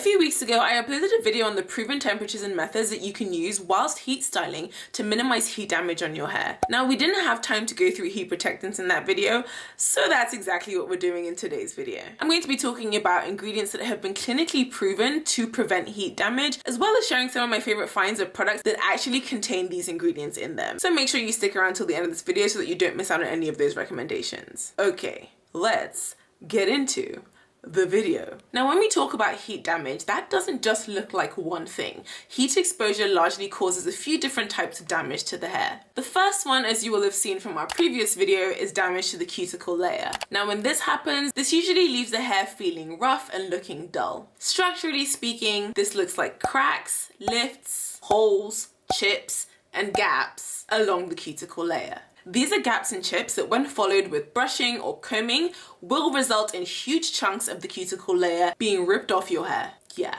few weeks ago, I uploaded a video on the proven temperatures and methods that you can use whilst heat styling to minimize heat damage on your hair. Now, we didn't have time to go through heat protectants in that video, so that's exactly what we're doing in today's video. I'm going to be talking about ingredients that have been clinically proven to prevent heat damage, as well as sharing some of my favorite finds of products that actually contain these ingredients in them. So make sure you stick around till the end of this video so that you don't miss out on any of those recommendations. Okay, let's get into the video. Now, when we talk about heat damage, that doesn't just look like one thing. Heat exposure largely causes a few different types of damage to the hair. The first one, as you will have seen from our previous video, is damage to the cuticle layer. Now, when this happens, this usually leaves the hair feeling rough and looking dull. Structurally speaking, this looks like cracks, lifts, holes, chips, and gaps along the cuticle layer. These are gaps and chips that, when followed with brushing or combing, will result in huge chunks of the cuticle layer being ripped off your hair. Yeah,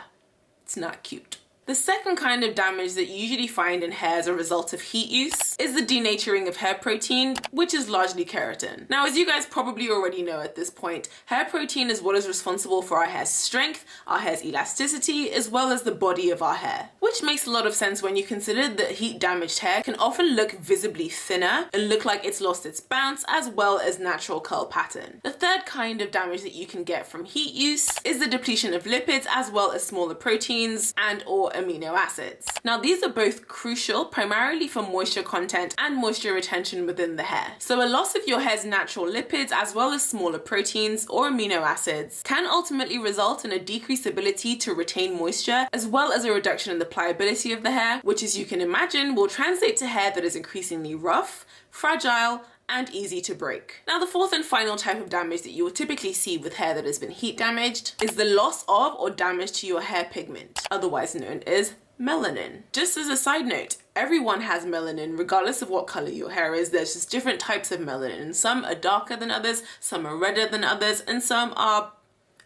it's not cute. The second kind of damage that you usually find in hair as a result of heat use is the denaturing of hair protein, which is largely keratin. Now, as you guys probably already know at this point, hair protein is what is responsible for our hair's strength, our hair's elasticity, as well as the body of our hair. Which makes a lot of sense when you consider that heat damaged hair can often look visibly thinner and look like it's lost its bounce, as well as natural curl pattern. The third kind of damage that you can get from heat use is the depletion of lipids, as well as smaller proteins and or amino acids. Now, these are both crucial primarily for moisture content and moisture retention within the hair. So a loss of your hair's natural lipids, as well as smaller proteins or amino acids, can ultimately result in a decreased ability to retain moisture, as well as a reduction in the pliability of the hair, which, as you can imagine, will translate to hair that is increasingly rough, fragile, and easy to break. Now, the fourth and final type of damage that you will typically see with hair that has been heat damaged is the loss of or damage to your hair pigment, otherwise known as melanin. Just as a side note, everyone has melanin regardless of what color your hair is. There's just different types of melanin. Some are darker than others, some are redder than others, and some are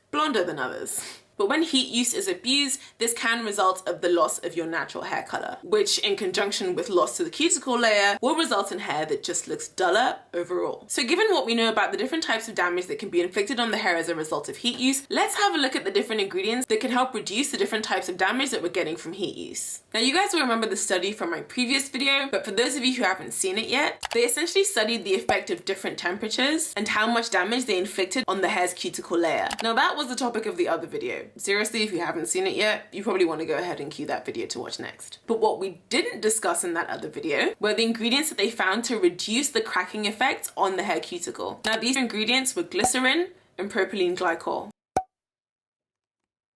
blonder than others. But when heat use is abused, this can result of the loss of your natural hair color, which in conjunction with loss to the cuticle layer will result in hair that just looks duller overall. So given what we know about the different types of damage that can be inflicted on the hair as a result of heat use, let's have a look at the different ingredients that can help reduce the different types of damage that we're getting from heat use. Now, you guys will remember the study from my previous video, but for those of you who haven't seen it yet, they essentially studied the effect of different temperatures and how much damage they inflicted on the hair's cuticle layer. Now, that was the topic of the other video. Seriously, if you haven't seen it yet, you probably want to go ahead and cue that video to watch next. But what we didn't discuss in that other video were the ingredients that they found to reduce the cracking effect on the hair cuticle. Now, these ingredients were glycerin and propylene glycol.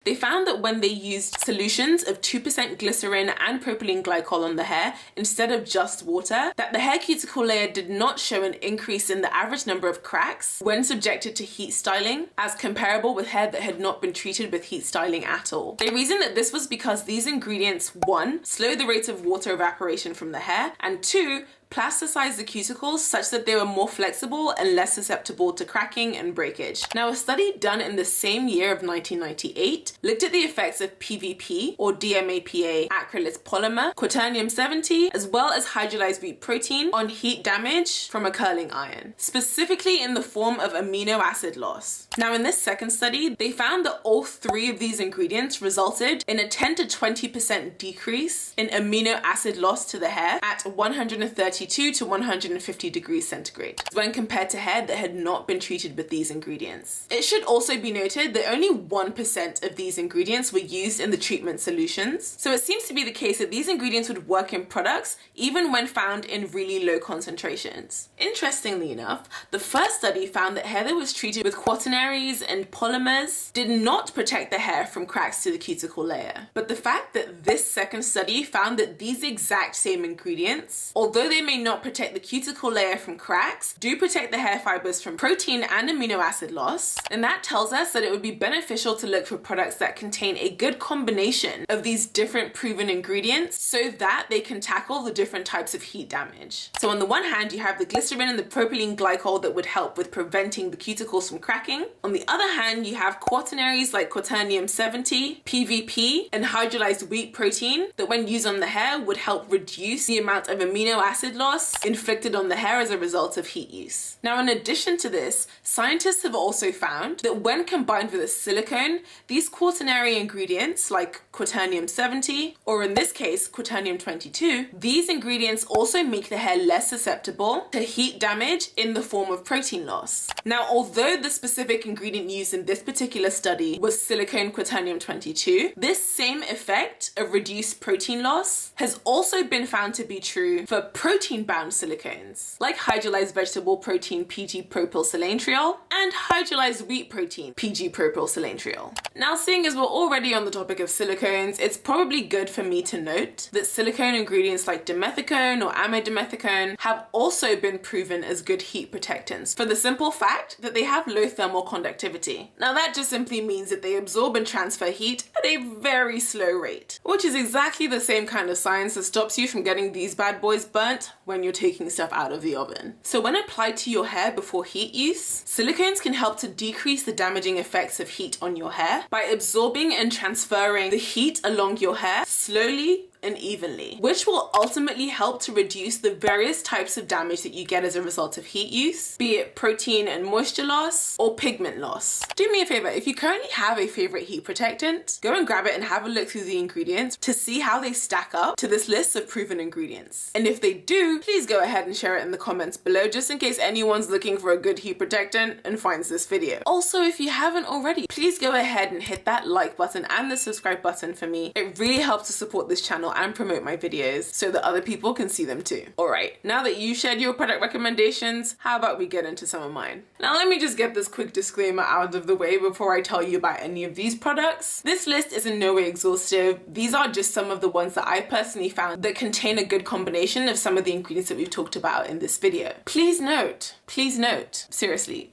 They found that when they used solutions of 2% glycerin and propylene glycol on the hair instead of just water, that the hair cuticle layer did not show an increase in the average number of cracks when subjected to heat styling as comparable with hair that had not been treated with heat styling at all. They reasoned that this was because these ingredients, 1, slow the rate of water evaporation from the hair, and 2, plasticize the cuticles such that they were more flexible and less susceptible to cracking and breakage. Now, a study done in the same year of 1998 looked at the effects of PVP or DMAPA acrylate polymer, quaternium-70, as well as hydrolyzed wheat protein on heat damage from a curling iron, specifically in the form of amino acid loss. Now, in this second study, they found that all 3 of these ingredients resulted in a 10 to 20% decrease in amino acid loss to the hair at 132 to 150 degrees centigrade when compared to hair that had not been treated with these ingredients. It should also be noted that only 1% of these ingredients were used in the treatment solutions, so it seems to be the case that these ingredients would work in products even when found in really low concentrations. Interestingly enough, the first study found that hair that was treated with quaternaries and polymers did not protect the hair from cracks to the cuticle layer. But the fact that this second study found that these exact same ingredients, although they may not protect the cuticle layer from cracks, do protect the hair fibers from protein and amino acid loss, and that tells us that it would be beneficial to look for products that contain a good combination of these different proven ingredients so that they can tackle the different types of heat damage. So on the one hand, you have the glycerin and the propylene glycol that would help with preventing the cuticles from cracking. On the other hand, you have quaternaries like quaternium-70, PVP, and hydrolyzed wheat protein that when used on the hair would help reduce the amount of amino acid loss inflicted on the hair as a result of heat use. Now, in addition to this, scientists have also found that when combined with a silicone, these quaternary ingredients like quaternium-70, or in this case, quaternium-22, these ingredients also make the hair less susceptible to heat damage in the form of protein loss. Now, although the specific ingredient used in this particular study was silicone quaternium-22, this same effect of reduced protein loss has also been found to be true for protein-bound silicones, like hydrolyzed vegetable protein PG-propylsilantriol and hydrolyzed wheat protein PG-propylsilantriol. Now, seeing as we're already on the topic of silicones, it's probably good for me to note that silicone ingredients like dimethicone or amidimethicone have also been proven as good heat protectants for the simple fact that they have low thermal conductivity. Now, that just simply means that they absorb and transfer heat at a very slow rate, which is exactly the same kind of science that stops you from getting these bad boys burnt when you're taking stuff out of the oven. So when applied to your hair before heat use, silicones can help to decrease the damaging effects of heat on your hair by absorbing and transferring the heat along your hair slowly and evenly, which will ultimately help to reduce the various types of damage that you get as a result of heat use, be it protein and moisture loss or pigment loss. Do me a favor, if you currently have a favorite heat protectant, go and grab it and have a look through the ingredients to see how they stack up to this list of proven ingredients. And if they do, please go ahead and share it in the comments below, just in case anyone's looking for a good heat protectant and finds this video. Also, if you haven't already, please go ahead and hit that like button and the subscribe button for me. It really helps to support this channel and promote my videos so that other people can see them too. Alright, now that you shared your product recommendations, how about we get into some of mine? Now let me just get this quick disclaimer out of the way before I tell you about any of these products. This list is in no way exhaustive. These are just some of the ones that I personally found that contain a good combination of some of the ingredients that we've talked about in this video. Please note, seriously,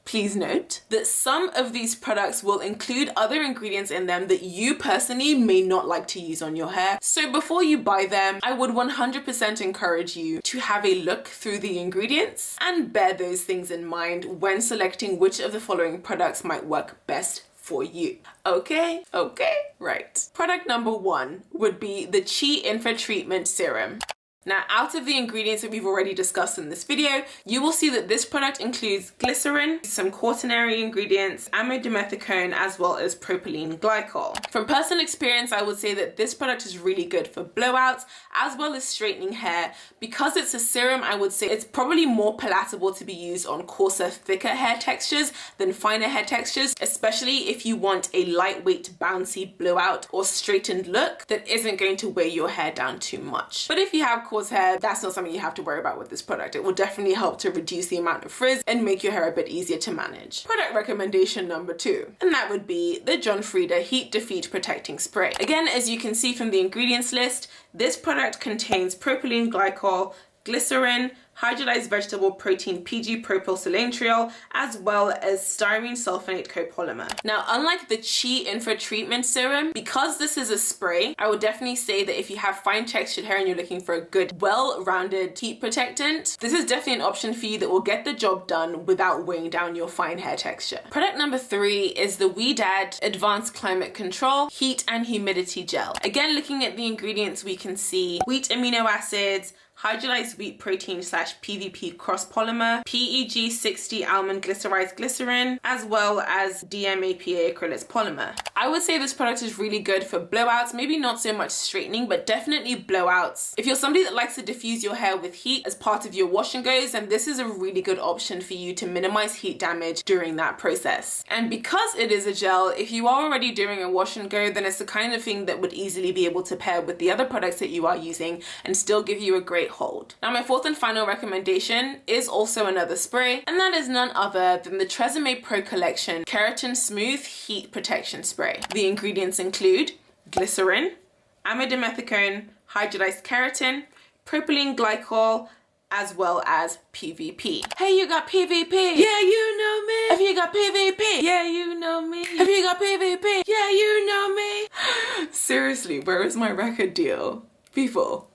please note that some of these products will include other ingredients in them that you personally may not like to use on your hair. So before you buy them, I would 100% encourage you to have a look through the ingredients and bear those things in mind when selecting which of the following products might work best for you. Okay, right. Product number 1 would be the Chi Infra Treatment Serum. Now, out of the ingredients that we've already discussed in this video, you will see that this product includes glycerin, some quaternary ingredients, amidimethicone, as well as propylene glycol. From personal experience, I would say that this product is really good for blowouts, as well as straightening hair. Because it's a serum, I would say it's probably more palatable to be used on coarser, thicker hair textures than finer hair textures, especially if you want a lightweight, bouncy blowout or straightened look that isn't going to weigh your hair down too much. But if you have coarse hair, that's not something you have to worry about with this product. It will definitely help to reduce the amount of frizz and make your hair a bit easier to manage. Product recommendation number 2, and that would be the John Frieda Heat Defeat Protecting Spray. Again, as you can see from the ingredients list, this product contains propylene glycol, glycerin, hydrolyzed vegetable protein PG-propylsilantriol, as well as styrene sulfonate copolymer. Now, unlike the Chi Infra Treatment Serum, because this is a spray, I would definitely say that if you have fine textured hair and you're looking for a good, well-rounded heat protectant, this is definitely an option for you that will get the job done without weighing down your fine hair texture. Product number 3 is the ouidad Advanced Climate Control Heat and Humidity Gel. Again, looking at the ingredients, we can see wheat amino acids, hydrolyzed wheat protein / PVP cross polymer, PEG 60 almond glycerized glycerin, as well as DMAPA acrylic polymer. I would say this product is really good for blowouts, maybe not so much straightening, but definitely blowouts. If you're somebody that likes to diffuse your hair with heat as part of your wash and goes, then this is a really good option for you to minimize heat damage during that process. And because it is a gel, if you are already doing a wash and go, then it's the kind of thing that would easily be able to pair with the other products that you are using and still give you a great hold. Now, my 4th and final recommendation is also another spray, and that is none other than the Tresemme Pro Collection Keratin Smooth Heat Protection Spray. The ingredients include glycerin, amidimethicone, hydrolyzed keratin, propylene glycol, as well as PVP. Hey, you got PVP? Yeah, you know me. Have you got PVP? Yeah, you know me. Have you got PVP? Yeah, you know me. Seriously, where is my record deal? People,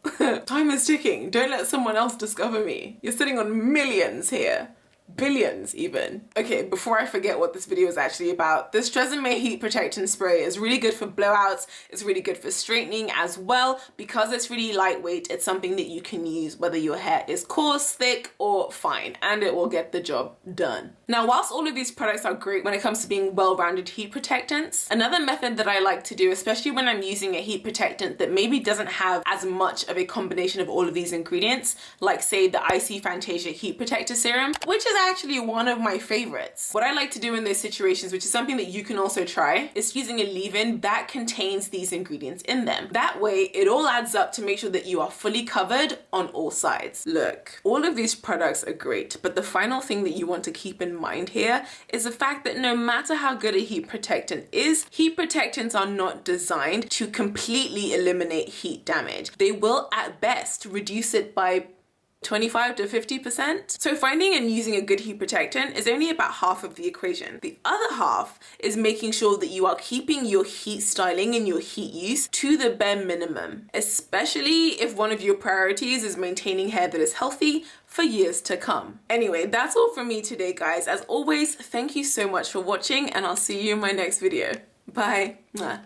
time is ticking. Don't let someone else discover me. You're sitting on millions here. billions even. Okay, before I forget what this video is actually about, this Tresemme heat protectant spray is really good for blowouts. It's really good for straightening as well. Because it's really lightweight, it's something that you can use whether your hair is coarse, thick, or fine, and it will get the job done. Now, whilst all of these products are great when it comes to being well-rounded heat protectants, another method that I like to do, especially when I'm using a heat protectant that maybe doesn't have as much of a combination of all of these ingredients, like say the Icy Fantasia Heat Protector Serum, which is actually one of my favorites. What I like to do in those situations, which is something that you can also try, is using a leave-in that contains these ingredients in them. That way, it all adds up to make sure that you are fully covered on all sides. Look, all of these products are great, but the final thing that you want to keep in mind here is the fact that no matter how good a heat protectant is, heat protectants are not designed to completely eliminate heat damage. They will at best reduce it by 25 to 50%. So finding and using a good heat protectant is only about half of the equation. The other half is making sure that you are keeping your heat styling and your heat use to the bare minimum, especially if one of your priorities is maintaining hair that is healthy for years to come. Anyway, that's all from me today, guys. As always, thank you so much for watching, and I'll see you in my next video. Bye. Mwah.